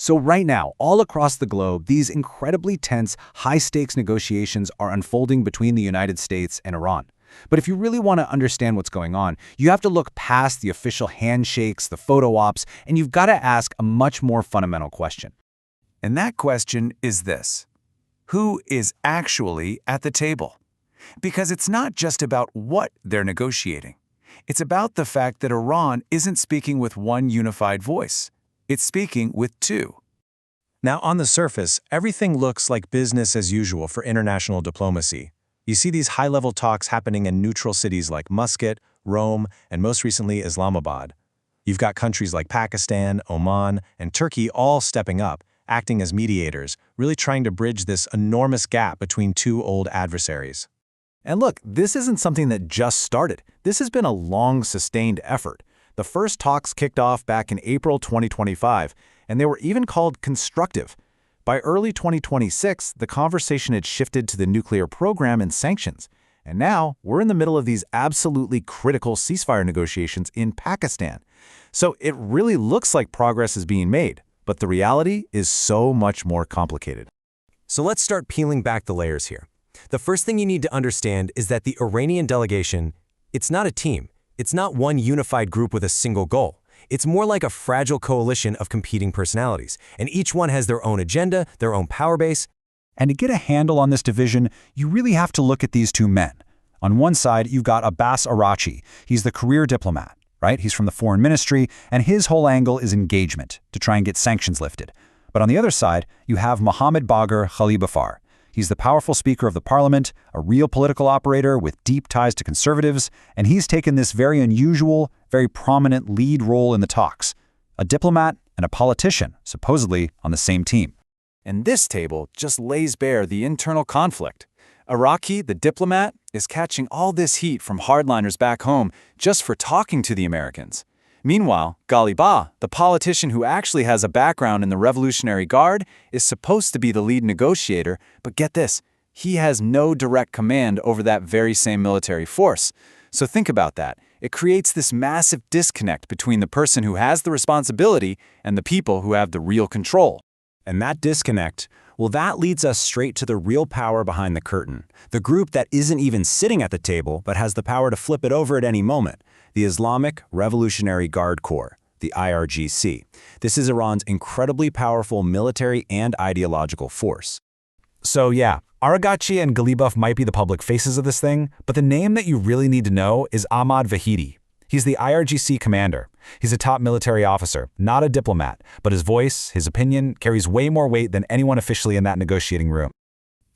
So right now, all across the globe, these incredibly tense, high-stakes negotiations are unfolding between the United States and Iran. But if you really want to understand what's going on, you have to look past the official handshakes, the photo ops, and you've got to ask a much more fundamental question. And that question is this: who is actually at the table? Because it's not just about what they're negotiating. It's about the fact that Iran isn't speaking with one unified voice. It's speaking with two. Now, on the surface, everything looks like business as usual for international diplomacy. You see these high-level talks happening in neutral cities like Muscat, Rome, and most recently Islamabad. You've got countries like Pakistan, Oman, and Turkey all stepping up, acting as mediators, really trying to bridge this enormous gap between two old adversaries. And look, this isn't something that just started. This has been a long, sustained effort. The first talks kicked off back in April 2025, and they were even called constructive. By early 2026, the conversation had shifted to the nuclear program and sanctions. And now, we're in the middle of these absolutely critical ceasefire negotiations in Pakistan. So it really looks like progress is being made, but the reality is so much more complicated. So let's start peeling back the layers here. The first thing you need to understand is that the Iranian delegation, it's not a team. It's not one unified group with a single goal. It's more like a fragile coalition of competing personalities, and each one has their own agenda, their own power base. And to get a handle on this division, you really have to look at these two men. On one side, you've got Abbas Araghchi. He's the career diplomat, right? He's from the foreign ministry, and his whole angle is engagement, to try and get sanctions lifted. But on the other side, you have Mohammad Bagher Khalibafar. He's the powerful Speaker of the Parliament, a real political operator with deep ties to conservatives, and he's taken this very unusual, very prominent lead role in the talks. A diplomat and a politician, supposedly on the same team. And this table just lays bare the internal conflict. Araghchi, the diplomat, is catching all this heat from hardliners back home just for talking to the Americans. Meanwhile, Ghalibaf, the politician who actually has a background in the Revolutionary Guard, is supposed to be the lead negotiator, but get this, he has no direct command over that very same military force. So think about that. It creates this massive disconnect between the person who has the responsibility and the people who have the real control. And that disconnect, well, that leads us straight to the real power behind the curtain. The group that isn't even sitting at the table, but has the power to flip it over at any moment. The Islamic Revolutionary Guard Corps, the IRGC. This is Iran's incredibly powerful military and ideological force. So yeah, Araghchi and Ghalibaf might be the public faces of this thing, but the name that you really need to know is Ahmad Vahidi. He's the IRGC commander. He's a top military officer, not a diplomat, but his voice, his opinion, carries way more weight than anyone officially in that negotiating room.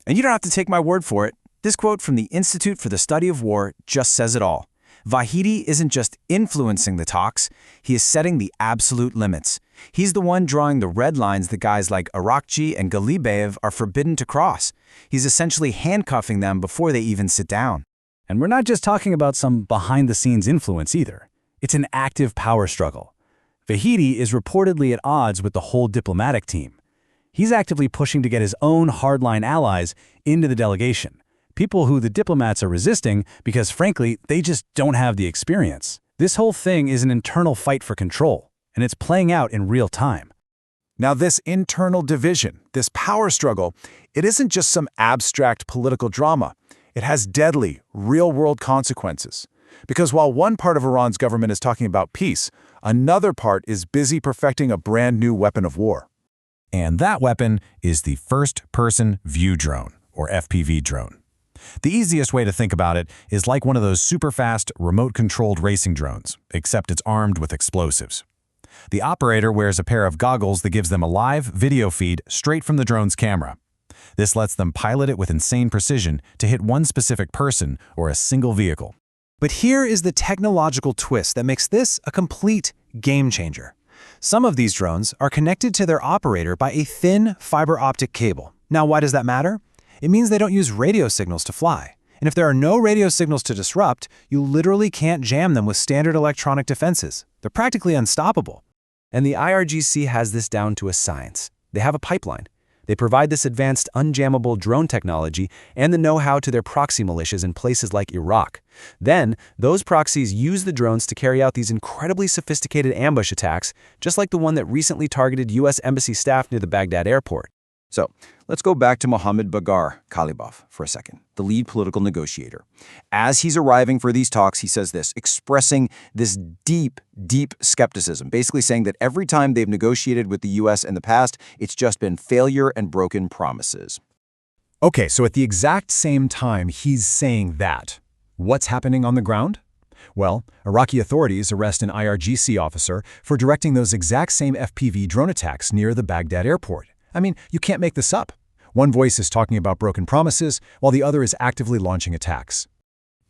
And you don't have to take my word for it. This quote from the Institute for the Study of War just says it all. Vahidi isn't just influencing the talks, he is setting the absolute limits. He's the one drawing the red lines that guys like Araghchi and Ghalibaf are forbidden to cross. He's essentially handcuffing them before they even sit down. And we're not just talking about some behind-the-scenes influence either. It's an active power struggle. Vahidi is reportedly at odds with the whole diplomatic team. He's actively pushing to get his own hardline allies into the delegation. People who the diplomats are resisting because, frankly, they just don't have the experience. This whole thing is an internal fight for control, and it's playing out in real time. Now, this internal division, this power struggle, it isn't just some abstract political drama. It has deadly, real-world consequences. Because while one part of Iran's government is talking about peace, another part is busy perfecting a brand new weapon of war. And that weapon is the First-Person View Drone, or FPV drone. The easiest way to think about it is like one of those super-fast, remote-controlled racing drones, except it's armed with explosives. The operator wears a pair of goggles that gives them a live video feed straight from the drone's camera. This lets them pilot it with insane precision to hit one specific person or a single vehicle. But here is the technological twist that makes this a complete game changer. Some of these drones are connected to their operator by a thin fiber optic cable. Now, why does that matter? It means they don't use radio signals to fly. And if there are no radio signals to disrupt, you literally can't jam them with standard electronic defenses. They're practically unstoppable. And the IRGC has this down to a science. They have a pipeline. They provide this advanced unjammable drone technology and the know-how to their proxy militias in places like Iraq. Then, those proxies use the drones to carry out these incredibly sophisticated ambush attacks, just like the one that recently targeted U.S. Embassy staff near the Baghdad airport. So, let's go back to Mohammad Bagar Kalibov for a second, the lead political negotiator. As he's arriving for these talks, he says this, expressing this deep skepticism, basically saying that every time they've negotiated with the U.S. in the past, it's just been failure and broken promises. Okay, so at the exact same time he's saying that, what's happening on the ground? Well, Iraqi authorities arrest an IRGC officer for directing those exact same FPV drone attacks near the Baghdad airport. I mean, you can't make this up. One voice is talking about broken promises, while the other is actively launching attacks.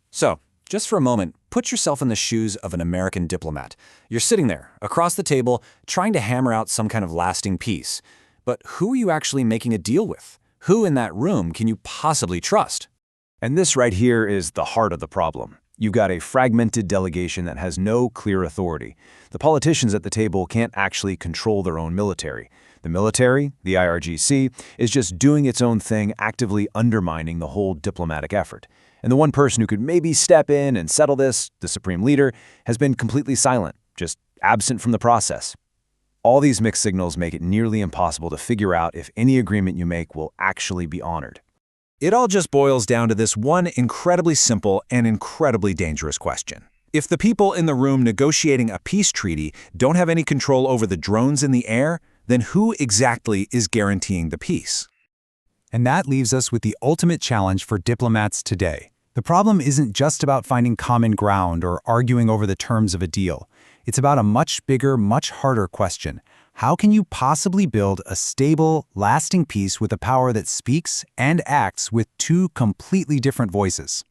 So, just for a moment, put yourself in the shoes of an American diplomat. You're sitting there, across the table, trying to hammer out some kind of lasting peace. But who are you actually making a deal with? Who in that room can you possibly trust? And this right here is the heart of the problem. You've got a fragmented delegation that has no clear authority. The politicians at the table can't actually control their own military. The military, the IRGC, is just doing its own thing, actively undermining the whole diplomatic effort. And the one person who could maybe step in and settle this, the supreme leader, has been completely silent, just absent from the process. All these mixed signals make it nearly impossible to figure out if any agreement you make will actually be honored. It all just boils down to this one incredibly simple and incredibly dangerous question. If the people in the room negotiating a peace treaty don't have any control over the drones in the air, then who exactly is guaranteeing the peace? And that leaves us with the ultimate challenge for diplomats today. The problem isn't just about finding common ground or arguing over the terms of a deal. It's about a much bigger, much harder question. How can you possibly build a stable, lasting peace with a power that speaks and acts with two completely different voices?